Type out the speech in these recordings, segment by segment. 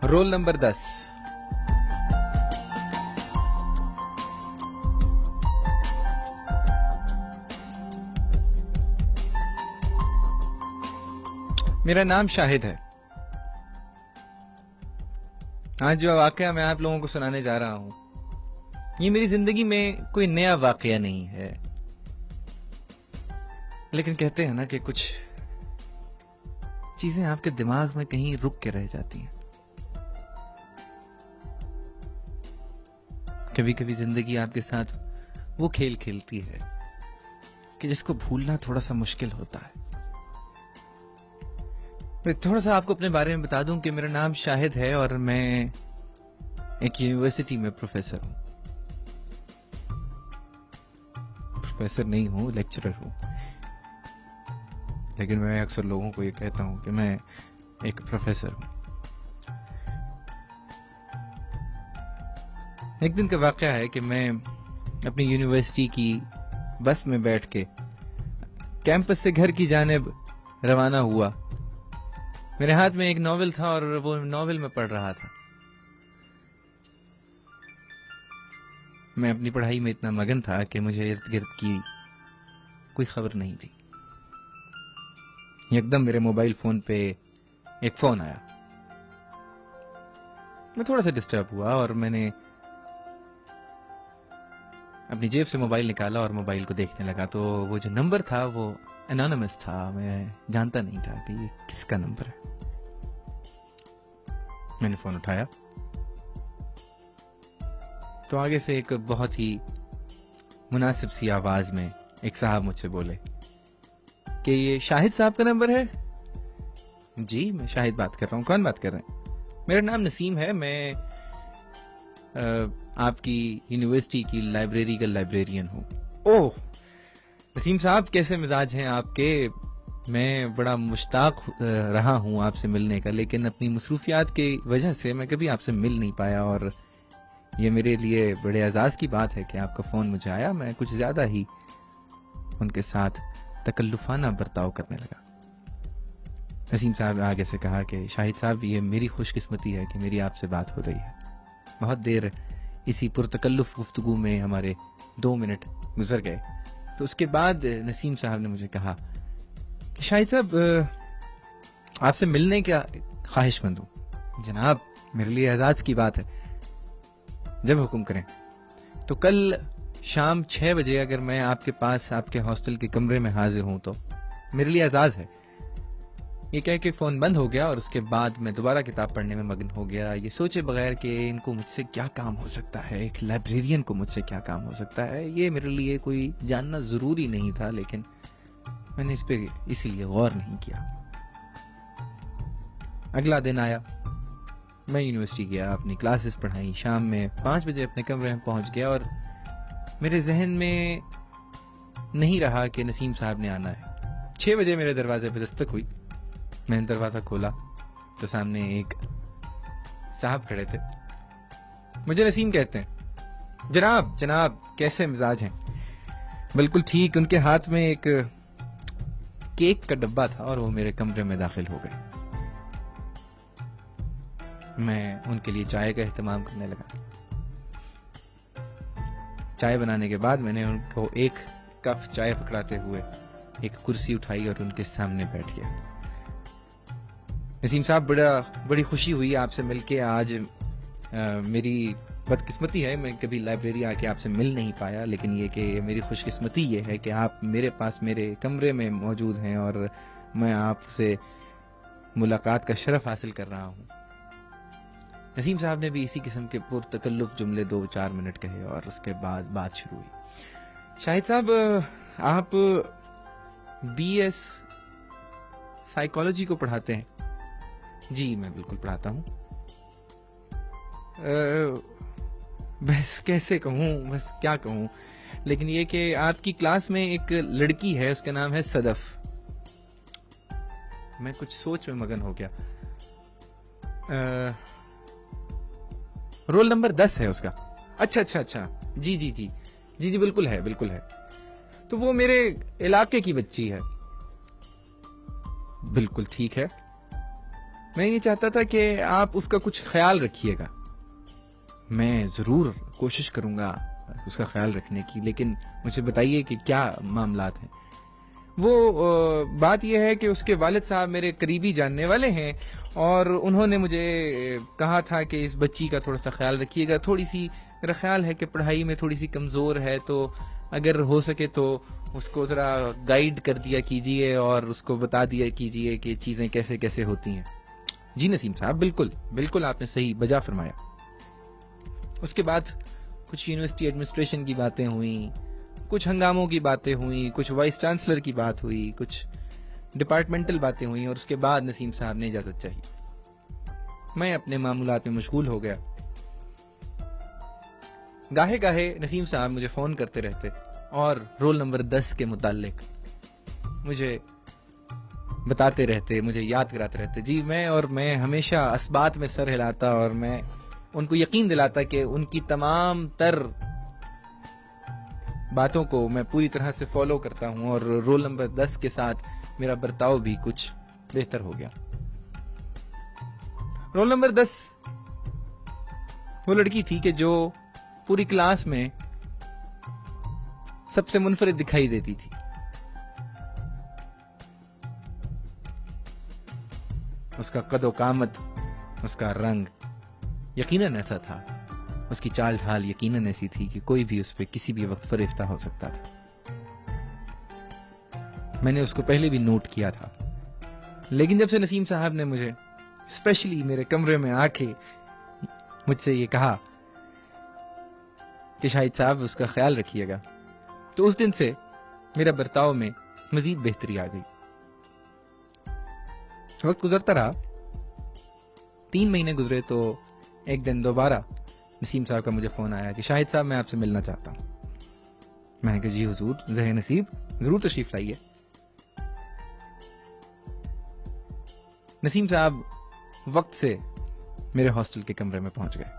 Roll number 10. میرا نام شاہد ہے. آج جو واقعہ میں آپ لوگوں کو سنانے جا رہا ہوں یہ میری زندگی میں کوئی نیا واقعہ نہیں ہے، لیکن کہتے ہیں نا کہ کچھ چیزیں آپ کے دماغ میں کہیں رک کے رہ جاتی ہیں. کبھی کبھی زندگی آپ کے ساتھ وہ کھیل کھیلتی ہے کہ جس کو بھولنا تھوڑا سا مشکل ہوتا ہے. میں تھوڑا سا آپ کو اپنے بارے میں بتا دوں کہ میرا نام شاہد ہے اور میں ایک یونیورسٹی میں پروفیسر ہوں. پروفیسر نہیں ہوں، لیکچرر ہوں، لیکن میں اکثر لوگوں کو یہ کہتا ہوں کہ میں ایک پروفیسر ہوں. ایک دن کا واقعہ ہے کہ میں اپنی یونیورسٹی کی بس میں بیٹھ کے کیمپس سے گھر کی جانب روانہ ہوا. میرے ہاتھ میں ایک ناول تھا اور وہ ناول میں پڑھ رہا تھا. میں اپنی پڑھائی میں اتنا مگن تھا کہ مجھے ارد گرد کی کوئی خبر نہیں تھی. ایک دم میرے موبائل فون پہ ایک فون آیا. میں تھوڑا سا ڈسٹرب ہوا اور میں نے اپنی جیب سے موبائل نکالا اور موبائل کو دیکھنے لگا تو وہ جو نمبر تھا وہ انانیمس تھا. میں جانتا نہیں تھا کہ یہ کس کا نمبر ہے. میں نے فون اٹھایا تو آگے سے ایک بہت ہی مناسب سی آواز میں ایک صاحب مجھ سے بولے کہ یہ شاہد صاحب کا نمبر ہے. جی میں شاہد بات کر رہا ہوں. کون بات کر رہے ہیں؟ میرا نام نسیم ہے. میں آپ کی یونیورسٹی کی لائبریری کا لائبریرین ہوں. اوہ نسیم صاحب کیسے مزاج ہیں آپ کے؟ میں بڑا مشتاق رہا ہوں آپ سے ملنے کا، لیکن اپنی مصروفیات کی وجہ سے میں کبھی آپ سے مل نہیں پایا اور یہ میرے لیے بڑے اعزاز کی بات ہے کہ آپ کا فون مجھے آیا. میں کچھ زیادہ ہی ان کے ساتھ تکلفانہ برتاؤ کرنے لگا. نسیم صاحب نے آگے سے کہا کہ شاہد صاحب یہ میری خوش قسمتی ہے کہ میری آپ سے بات ہو رہی ہے. بہت دیر اسی پرتکلف گفتگو میں ہمارے 2 منٹ گزر گئے. تو اس کے بعد نسیم صاحب نے مجھے کہا کہ شاہد صاحب آپ سے ملنے کا خواہش مند ہوں. جناب میرے لیے اعزاز کی بات ہے، جب حکم کریں. تو کل شام 6 بجے اگر میں آپ کے پاس آپ کے ہاسٹل کے کمرے میں حاضر ہوں تو میرے لیے اعزاز ہے. یہ کہہ کے فون بند ہو گیا اور اس کے بعد میں دوبارہ کتاب پڑھنے میں مگن ہو گیا، یہ سوچے بغیر کہ ان کو مجھ سے کیا کام ہو سکتا ہے، ایک لائبریرین کو مجھ سے کیا کام ہو سکتا ہے. یہ میرے لیے کوئی جاننا ضروری نہیں تھا، لیکن میں نے اس پہ اسی لیے غور نہیں کیا. اگلا دن آیا، میں یونیورسٹی گیا، اپنی کلاسز پڑھائی. شام میں 5 بجے اپنے کمرے میں پہنچ گیا اور میرے ذہن میں نہیں رہا کہ نسیم صاحب نے آنا ہے. 6 بجے میرے دروازے پہ دستک ہوئی. میں نے دروازہ کھولا تو سامنے ایک صاحب کھڑے تھے. مجھے نسیم کہتے ہیں. جناب جناب کیسے مزاج ہیں؟ بالکل ٹھیک. ان کے ہاتھ میں ایک کیک کا ڈبہ تھا اور وہ میرے کمرے میں داخل ہو گئے. میں ان کے لیے چائے کا اہتمام کرنے لگا. چائے بنانے کے بعد میں نے ان کو ایک کپ چائے پکڑاتے ہوئے ایک کرسی اٹھائی اور ان کے سامنے بیٹھ گیا. نسیم صاحب بڑی خوشی ہوئی آپ سے مل کے. آج میری بدقسمتی ہے میں کبھی لائبریری آ کے آپ سے مل نہیں پایا، لیکن یہ کہ میری خوش قسمتی یہ ہے کہ آپ میرے پاس میرے کمرے میں موجود ہیں اور میں آپ سے ملاقات کا شرف حاصل کر رہا ہوں. نسیم صاحب نے بھی اسی قسم کے پرتکلف جملے 2-4 منٹ کہے اور اس کے بعد بات شروع ہوئی. شاہد صاحب آپ BS سائیکالوجی کو پڑھاتے ہیں؟ جی میں بالکل پڑھاتا ہوں. بس کیسے کہوں، بس کیا کہوں، لیکن یہ کہ آپ کی کلاس میں ایک لڑکی ہے، اس کا نام ہے صدف. میں کچھ سوچ میں مگن ہو گیا. رول نمبر 10 ہے اس کا. اچھا جی بالکل ہے. تو وہ میرے علاقے کی بچی ہے. بالکل ٹھیک ہے. میں یہ چاہتا تھا کہ آپ اس کا کچھ خیال رکھیے گا. میں ضرور کوشش کروں گا اس کا خیال رکھنے کی، لیکن مجھے بتائیے کہ کیا معاملات ہیں. وہ بات یہ ہے کہ اس کے والد صاحب میرے قریبی جاننے والے ہیں، اور انہوں نے مجھے کہا تھا کہ اس بچی کا تھوڑا سا خیال رکھیے گا. تھوڑی سی میرا خیال ہے کہ پڑھائی میں تھوڑی سی کمزور ہے، تو اگر ہو سکے تو اس کو ذرا گائیڈ کر دیا کیجئے اور اس کو بتا دیا کیجئے کہ چیزیں کیسے کیسے ہوتی ہیں. جی نسیم صاحب، بالکل بالکل آپ نے صحیح بجا فرمایا. اس کے بعد کچھ یونیورسٹی ایڈمنسٹریشن کی باتیں ہوئیں، کچھ ہنگاموں کی باتیں ہوئیں، کچھ وائس چانسلر کی بات ہوئی، کچھ ڈپارٹمنٹل باتیں ہوئیں، اور اس کے بعد نسیم صاحب نے اجازت چاہی. میں اپنے معمولات میں مشغول ہو گیا. گاہے گاہے نسیم صاحب مجھے فون کرتے رہتے اور رول نمبر 10 کے متعلق مجھے بتاتے رہتے، مجھے یاد کراتے رہتے. جی میں ہمیشہ اسبات میں سر ہلاتا اور میں ان کو یقین دلاتا کہ ان کی تمام تر باتوں کو میں پوری طرح سے فالو کرتا ہوں، اور رول نمبر 10 کے ساتھ میرا برتاؤ بھی کچھ بہتر ہو گیا. رول نمبر 10 وہ لڑکی تھی کہ جو پوری کلاس میں سب سے منفرد دکھائی دیتی تھی. اس کا قد و قامت، اس کا رنگ یقیناً ایسا تھا، اس کی چال ڈھال یقیناً ایسی تھی کہ کوئی بھی اس پہ کسی بھی وقت فریفتہ ہو سکتا تھا. میں نے اس کو پہلے بھی نوٹ کیا تھا، لیکن جب سے نسیم صاحب نے مجھے اسپیشلی میرے کمرے میں آ کے مجھ سے یہ کہا کہ شاہد صاحب اس کا خیال رکھیے گا، تو اس دن سے میرا برتاؤ میں مزید بہتری آ گئی. وقت گزرتا رہا، 3 مہینے گزرے تو ایک دن دوبارہ نسیم صاحب کا مجھے فون آیا کہ شاہد صاحب میں آپ سے ملنا چاہتا ہوں. میں نے کہا جی حضور، زہ نصیب، ضرور تشریف لائیے. نسیم صاحب وقت سے میرے ہاسٹل کے کمرے میں پہنچ گئے،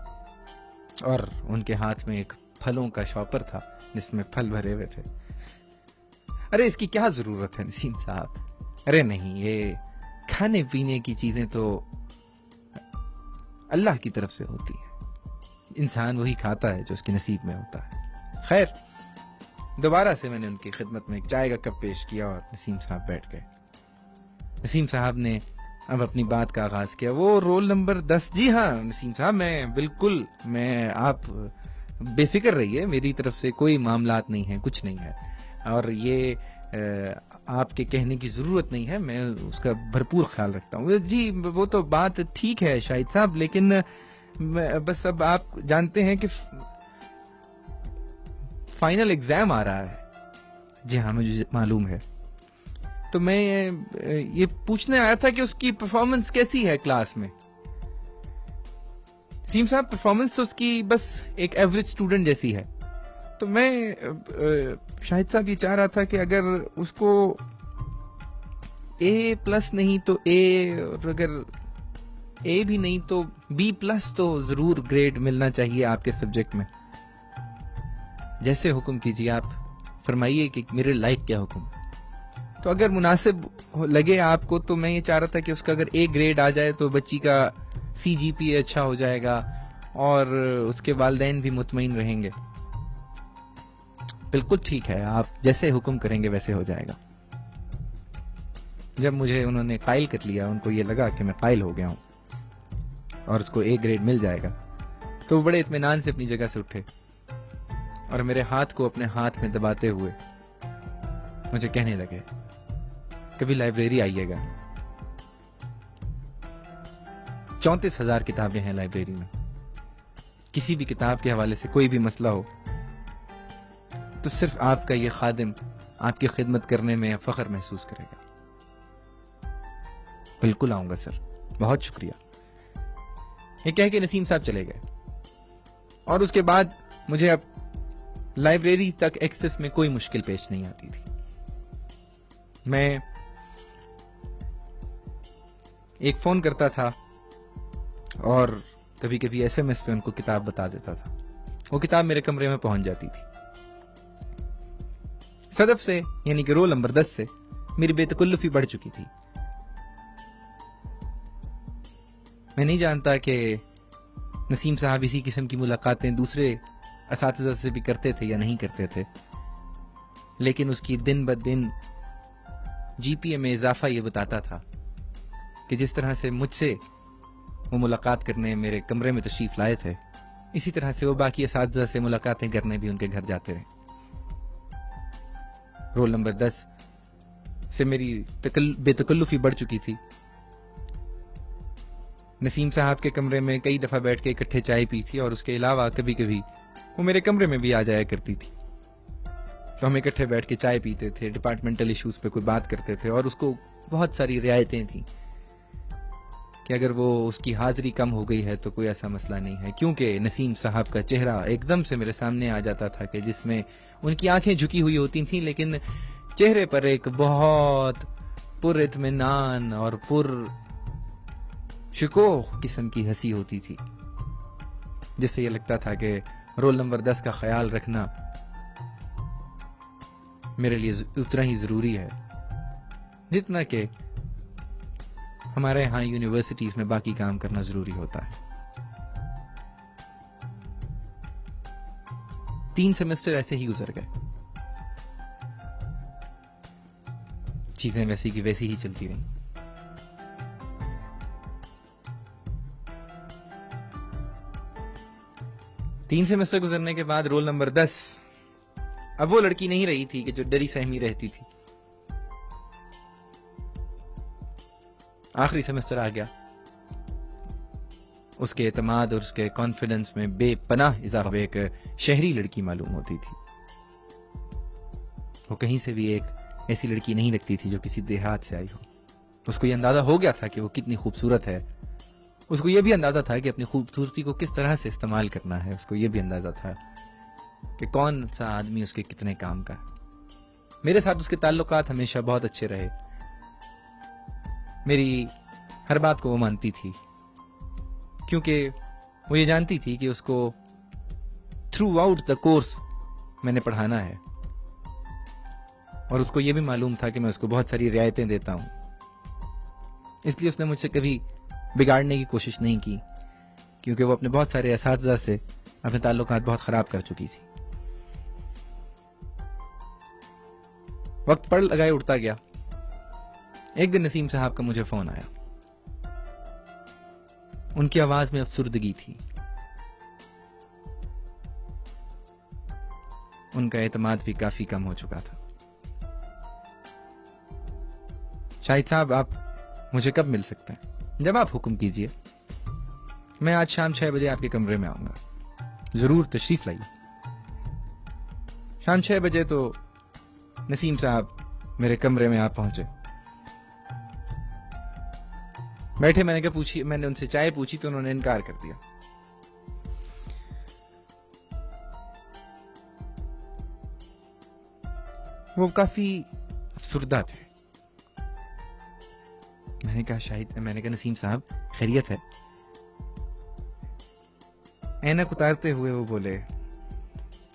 اور ان کے ہاتھ میں ایک پھلوں کا شاپر تھا جس میں پھل بھرے ہوئے تھے. ارے اس کی کیا ضرورت ہے نسیم صاحب؟ ارے نہیں، یہ کھانے پینے کی چیزیں تو اللہ کی طرف سے ہوتی ہے، انسان وہی کھاتا ہے جو اس کے نصیب میں ہوتا ہے. خیر، دوبارہ سے میں نے ان کی خدمت میں ایک چائے کا کپ پیش کیا اور نسیم صاحب بیٹھ گئے. نسیم صاحب نے اب اپنی بات کا آغاز کیا. وہ رول نمبر 10. جی ہاں نسیم صاحب، میں آپ بے فکر رہیے، میری طرف سے کوئی معاملات نہیں ہیں، کچھ نہیں ہے، اور یہ آپ کے کہنے کی ضرورت نہیں ہے، میں اس کا بھرپور خیال رکھتا ہوں. جی وہ تو بات ٹھیک ہے شاہد صاحب، لیکن بس اب آپ جانتے ہیں کہ فائنل ایگزام آ رہا ہے. جی ہاں مجھے معلوم ہے، تو میں یہ پوچھنے آیا تھا کہ اس کی پرفارمنس کیسی ہے کلاس میں. نسیم صاحب پرفارمنس تو اس کی بس ایک ایوریج اسٹوڈنٹ جیسی ہے. تو میں شاہد صاحب یہ چاہ رہا تھا کہ اگر اس کو A+ نہیں تو A، اور اگر A بھی نہیں تو B+ تو ضرور گریڈ ملنا چاہیے آپ کے سبجیکٹ میں. جیسے حکم کیجیے، آپ فرمائیے کہ میرے لائق کیا حکم. تو اگر مناسب لگے آپ کو تو میں یہ چاہ رہا تھا کہ اس کا اگر A گریڈ آ جائے تو بچی کا CGPA اچھا ہو جائے گا اور اس کے والدین بھی مطمئن رہیں گے. بالکل ٹھیک ہے، آپ جیسے حکم کریں گے ویسے ہو جائے گا. جب مجھے انہوں نے قائل کر لیا، ان کو یہ لگا کہ میں قائل ہو گیا ہوں اور اس کو A گریڈ مل جائے گا، تو وہ بڑے اطمینان سے اپنی جگہ سے اٹھے اور میرے ہاتھ کو اپنے ہاتھ میں دباتے ہوئے مجھے کہنے لگے کبھی لائبریری آئیے گا. 34,000 کتابیں ہیں لائبریری میں. کسی بھی کتاب کے حوالے سے کوئی بھی مسئلہ ہو تو صرف آپ کا یہ خادم آپ کی خدمت کرنے میں فخر محسوس کرے گا. بالکل آؤں گا سر، بہت شکریہ. یہ کہہ کے نسیم صاحب چلے گئے، اور اس کے بعد مجھے اب لائبریری تک ایکسس میں کوئی مشکل پیش نہیں آتی تھی. میں ایک فون کرتا تھا اور کبھی کبھی SMS پہ ان کو کتاب بتا دیتا تھا. وہ کتاب میرے کمرے میں پہنچ جاتی تھی. صدف سے، یعنی کہ رول نمبر 10 سے میری بے تکلفی بڑھ چکی تھی. میں نہیں جانتا کہ نسیم صاحب اسی قسم کی ملاقاتیں دوسرے اساتذہ سے بھی کرتے تھے یا نہیں کرتے تھے، لیکن اس کی دن بدن جی پی اے میں اضافہ یہ بتاتا تھا کہ جس طرح سے مجھ سے وہ ملاقات کرنے میرے کمرے میں تشریف لائے تھے، اسی طرح سے وہ باقی اساتذہ سے ملاقاتیں کرنے بھی ان کے گھر جاتے رہے۔ رول نمبر 10 سے میری بے تکلفی بڑھ چکی تھی۔ نسیم صاحب کے کمرے میں کئی دفعہ بیٹھ کے اکٹھے چائے پی تھی، اور اس کے علاوہ کبھی کبھی وہ میرے کمرے میں بھی آ جایا کرتی تھی، تو ہم اکٹھے بیٹھ کے چائے پیتے تھے، ڈپارٹمنٹل ایشوز پہ کوئی بات کرتے تھے، اور اس کو بہت ساری رعایتیں تھیں کہ اگر وہ اس کی حاضری کم ہو گئی ہے تو کوئی ایسا مسئلہ نہیں ہے، کیونکہ نسیم صاحب کا چہرہ ایک دم سے میرے سامنے آ جاتا تھا کہ جس میں ان کی آنکھیں جھکی ہوئی ہوتی تھیں، لیکن چہرے پر ایک بہت پر اطمینان اور پر شکوہ قسم کی ہنسی ہوتی تھی، جس سے یہ لگتا تھا کہ رول نمبر 10 کا خیال رکھنا میرے لیے اتنا ہی ضروری ہے جتنا کہ ہمارے ہاں یونیورسٹیز میں باقی کام کرنا ضروری ہوتا ہے۔ 3 سیمسٹر ایسے ہی گزر گئے، چیزیں ویسی کی ویسی ہی چلتی رہیں۔ تین سیمسٹر گزرنے کے بعد رول نمبر 10 اب وہ لڑکی نہیں رہی تھی کہ جو ڈری سہمی رہتی تھی۔ آخری سیمسٹر آ گیا، اس کے اعتماد اور اس کے کانفیڈنس میں بے پناہ اضافہ، ایک شہری لڑکی معلوم ہوتی تھی۔ وہ کہیں سے بھی ایک ایسی لڑکی نہیں لگتی تھی جو کسی دیہات سے آئی ہو۔ اس کو یہ اندازہ ہو گیا تھا کہ وہ کتنی خوبصورت ہے، اس کو یہ بھی اندازہ تھا کہ اپنی خوبصورتی کو کس طرح سے استعمال کرنا ہے، اس کو یہ بھی اندازہ تھا کہ کون سا آدمی اس کے کتنے کام کا ہے۔ میرے ساتھ اس کے تعلقات ہمیشہ بہت اچھے رہے، میری ہر بات کو وہ مانتی تھی، کیونکہ وہ یہ جانتی تھی کہ اس کو تھرو آؤٹ دا کورس میں نے پڑھانا ہے، اور اس کو یہ بھی معلوم تھا کہ میں اس کو بہت ساری رعایتیں دیتا ہوں، اس لیے اس نے مجھ سے کبھی بگاڑنے کی کوشش نہیں کی، کیونکہ وہ اپنے بہت سارے اساتذہ سے اپنے تعلقات بہت خراب کر چکی تھی۔ وقت پڑ لگائے اٹھتا گیا۔ ایک دن نسیم صاحب کا مجھے فون آیا، ان کی آواز میں افسردگی تھی، ان کا اعتماد بھی کافی کم ہو چکا تھا۔ شاہد صاحب، آپ مجھے کب مل سکتے ہیں؟ جب آپ حکم کیجئے، میں آج شام 6 بجے آپ کے کمرے میں آؤں گا، ضرور تشریف لائیے۔ شام 6 بجے تو نسیم صاحب میرے کمرے میں آپ پہنچے، بیٹھے، میں نے ان سے چائے پوچھی تو انہوں نے انکار کر دیا۔ وہ کافی افسردہ تھے۔ میں نے کہا نسیم صاحب خیریت ہے؟ اینک اتارتے ہوئے وہ بولے،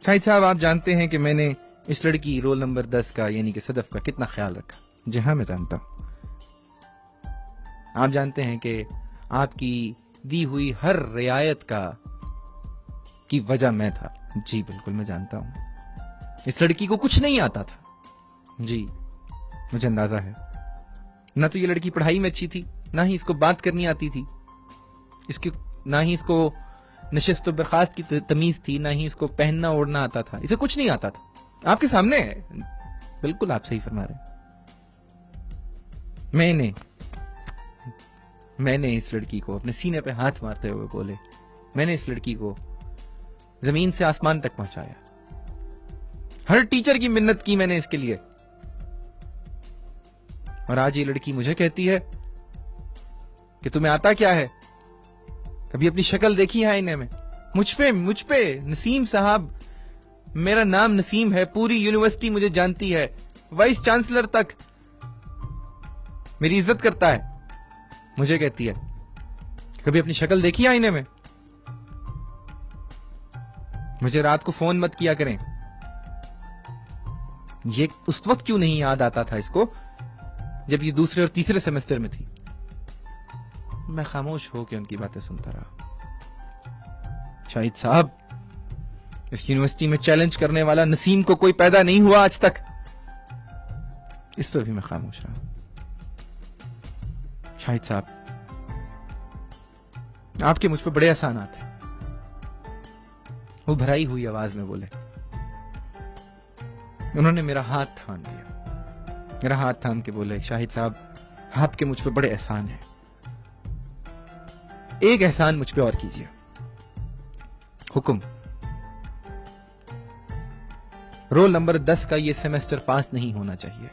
شاہد صاحب آپ جانتے ہیں کہ میں نے اس لڑکی رول نمبر 10 کا یعنی کہ صدف کا کتنا خیال رکھا۔ جی ہاں میں جانتا ہوں، آپ جانتے ہیں کہ آپ کی دی ہوئی ہر رعایت کی وجہ میں تھا۔ جی بالکل میں جانتا ہوں، اس لڑکی کو کچھ نہیں آتا تھا۔ جی مجھے اندازہ ہے، نہ تو یہ لڑکی پڑھائی میں اچھی تھی، نہ ہی اس کو بات کرنی آتی تھی، نہ ہی اس کو نشست و برخاست کی تمیز تھی، نہ ہی اس کو پہننا اوڑھنا آتا تھا، اسے کچھ نہیں آتا تھا۔ آپ کے سامنے ہے، بالکل آپ صحیح فرما رہے ہیں۔ میں نے اس لڑکی کو اپنے سینے پہ ہاتھ مارتے ہوئے بولے، میں نے اس لڑکی کو زمین سے آسمان تک پہنچایا، ہر ٹیچر کی منت کی میں نے اس کے لیے، اور آج یہ لڑکی مجھے کہتی ہے کہ تمہیں آتا کیا ہے؟ کبھی اپنی شکل دیکھی ہے آئینے میں؟ مجھ پہ نسیم صاحب، میرا نام نسیم ہے، پوری یونیورسٹی مجھے جانتی ہے، وائس چانسلر تک میری عزت کرتا ہے، مجھے کہتی ہے کبھی اپنی شکل دیکھی آئینے میں؟ مجھے رات کو فون مت کیا کریں۔ یہ اس وقت کیوں نہیں یاد آتا تھا اس کو جب یہ دوسرے اور تیسرے سیمسٹر میں تھی؟ میں خاموش ہو کے ان کی باتیں سنتا رہا. شاہد صاحب، اس یونیورسٹی میں چیلنج کرنے والا نسیم کو کوئی پیدا نہیں ہوا آج تک. اس پر بھی میں خاموش رہا. شاہد صاحب، آپ کے مجھ پہ بڑے احسانات ہیں. وہ بھرائی ہوئی آواز میں بولے. انہوں نے میرا ہاتھ تھام لیا، میرا ہاتھ تھام کے بولے، شاہد صاحب، آپ کے مجھ پہ بڑے احسان ہیں. ایک احسان مجھ پہ اور کیجیے. حکم. رول نمبر 10 کا یہ سیمسٹر پاس نہیں ہونا چاہیے.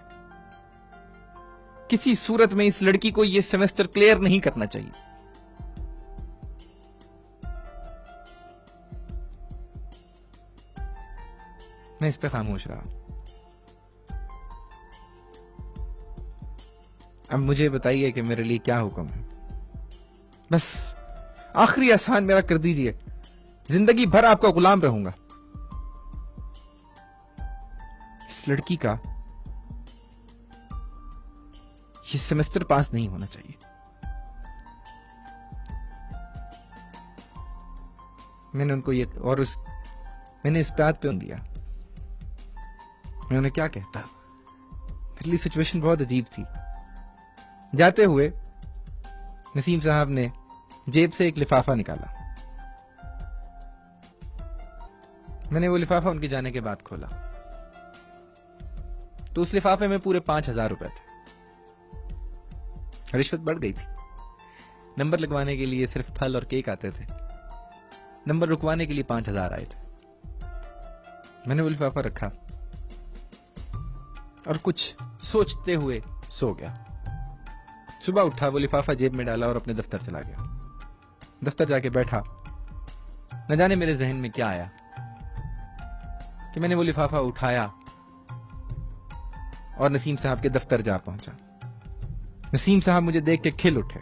کسی صورت میں اس لڑکی کو یہ سیمسٹر کلیئر نہیں کرنا چاہیے. میں اس پہ خاموش رہا. اب مجھے بتائیے کہ میرے لیے کیا حکم ہے. بس آخری احسان میرا کر دیجیے، زندگی بھر آپ کا غلام رہوں گا. اس لڑکی کا یہ سیمسٹر پاس نہیں ہونا چاہیے. میں نے ان کو یہ اور میں نے اس بات پہ دیا. میں انہیں کیا کہتا؟ میرے لیے سچویشن بہت عجیب تھی. جاتے ہوئے نسیم صاحب نے جیب سے ایک لفافہ نکالا. میں نے وہ لفافہ ان کے جانے کے بعد کھولا تو اس لفافے میں پورے 5,000 روپے تھے. رشوت بڑھ گئی تھی. نمبر لگوانے کے لیے صرف پھل اور کیک آتے تھے، نمبر رکوانے کے لیے 5,000 آئے تھے. میں نے وہ لفافہ رکھا اور کچھ سوچتے ہوئے سو گیا. صبح اٹھا، وہ لفافہ جیب میں ڈالا اور اپنے دفتر چلا گیا. دفتر جا کے بیٹھا. نہ جانے میرے ذہن میں کیا آیا کہ میں نے وہ لفافہ اٹھایا اور نسیم صاحب کے دفتر جا پہنچا. نسیم صاحب مجھے دیکھ کے کھل اٹھے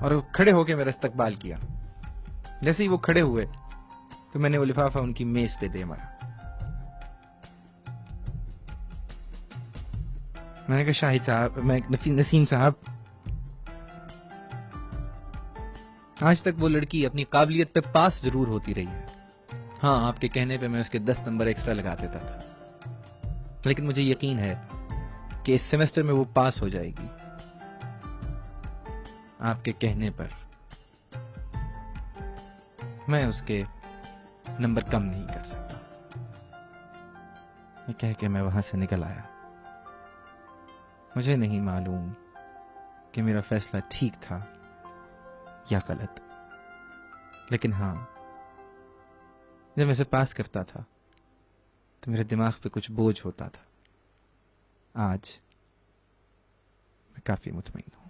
اور کھڑے ہو کے میرا استقبال کیا. جیسے ہی وہ کھڑے ہوئے تو میں نے وہ لفافہ ان کی میز پہ دے مارا. میں نے کہا، شاہد صاحب، نسیم صاحب، آج تک وہ لڑکی اپنی قابلیت پہ پاس ضرور ہوتی رہی ہے. ہاں، آپ کے کہنے پہ میں اس کے 10 نمبر ایکسٹرا لگا دیتا تھا، لیکن مجھے یقین ہے کہ اس سیمسٹر میں وہ پاس ہو جائے گی. آپ کے کہنے پر میں اس کے نمبر کم نہیں کر سکتا. یہ کہہ کے میں وہاں سے نکل آیا. مجھے نہیں معلوم کہ میرا فیصلہ ٹھیک تھا یا غلط، لیکن ہاں، جب میں اسے پاس کرتا تھا تو میرے دماغ پہ کچھ بوجھ ہوتا تھا. آج میں کافی مطمئن ہوں.